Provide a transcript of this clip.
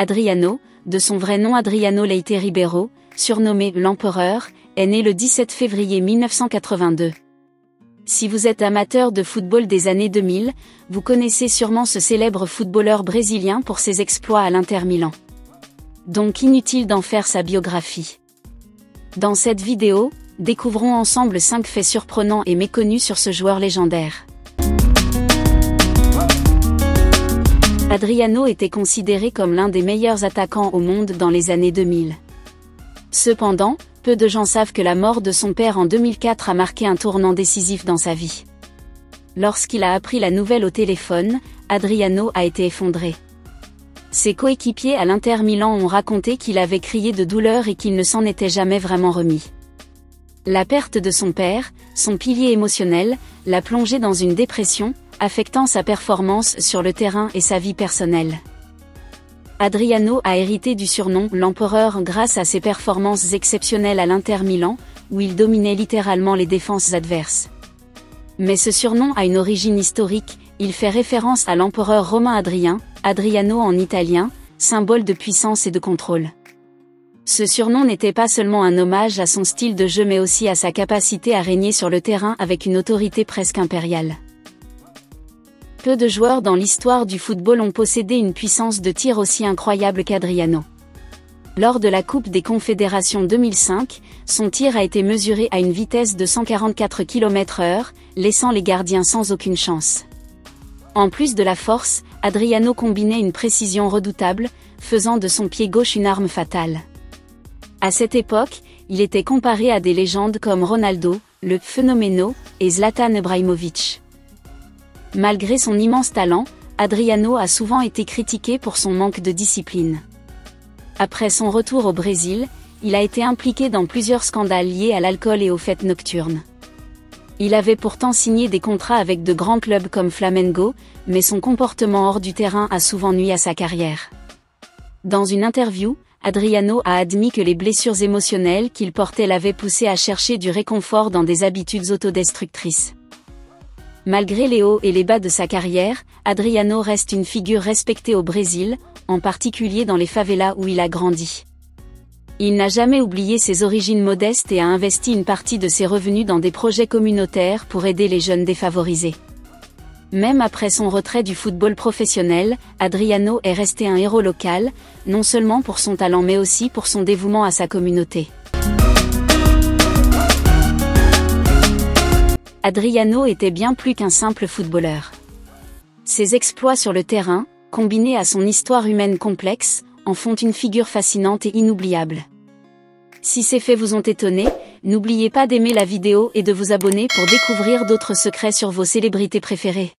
Adriano, de son vrai nom Adriano Leite Ribeiro, surnommé l'Empereur, est né le 17 février 1982. Si vous êtes amateur de football des années 2000, vous connaissez sûrement ce célèbre footballeur brésilien pour ses exploits à l'Inter Milan. Donc inutile d'en faire sa biographie. Dans cette vidéo, découvrons ensemble 5 faits surprenants et méconnus sur ce joueur légendaire. Adriano était considéré comme l'un des meilleurs attaquants au monde dans les années 2000. Cependant, peu de gens savent que la mort de son père en 2004 a marqué un tournant décisif dans sa vie. Lorsqu'il a appris la nouvelle au téléphone, Adriano a été effondré. Ses coéquipiers à l'Inter Milan ont raconté qu'il avait crié de douleur et qu'il ne s'en était jamais vraiment remis. La perte de son père, son pilier émotionnel, l'a plongé dans une dépression, affectant sa performance sur le terrain et sa vie personnelle. Adriano a hérité du surnom « l'Empereur » grâce à ses performances exceptionnelles à l'Inter Milan, où il dominait littéralement les défenses adverses. Mais ce surnom a une origine historique, il fait référence à l'empereur romain Adrien, Adriano en italien, symbole de puissance et de contrôle. Ce surnom n'était pas seulement un hommage à son style de jeu mais aussi à sa capacité à régner sur le terrain avec une autorité presque impériale. Peu de joueurs dans l'histoire du football ont possédé une puissance de tir aussi incroyable qu'Adriano. Lors de la Coupe des Confédérations 2005, son tir a été mesuré à une vitesse de 144 km/h, laissant les gardiens sans aucune chance. En plus de la force, Adriano combinait une précision redoutable, faisant de son pied gauche une arme fatale. À cette époque, il était comparé à des légendes comme Ronaldo, le Fenomeno, et Zlatan Ibrahimović. Malgré son immense talent, Adriano a souvent été critiqué pour son manque de discipline. Après son retour au Brésil, il a été impliqué dans plusieurs scandales liés à l'alcool et aux fêtes nocturnes. Il avait pourtant signé des contrats avec de grands clubs comme Flamengo, mais son comportement hors du terrain a souvent nui à sa carrière. Dans une interview, Adriano a admis que les blessures émotionnelles qu'il portait l'avaient poussé à chercher du réconfort dans des habitudes autodestructrices. Malgré les hauts et les bas de sa carrière, Adriano reste une figure respectée au Brésil, en particulier dans les favelas où il a grandi. Il n'a jamais oublié ses origines modestes et a investi une partie de ses revenus dans des projets communautaires pour aider les jeunes défavorisés. Même après son retrait du football professionnel, Adriano est resté un héros local, non seulement pour son talent mais aussi pour son dévouement à sa communauté. Adriano était bien plus qu'un simple footballeur. Ses exploits sur le terrain, combinés à son histoire humaine complexe, en font une figure fascinante et inoubliable. Si ces faits vous ont étonné, n'oubliez pas d'aimer la vidéo et de vous abonner pour découvrir d'autres secrets sur vos célébrités préférées.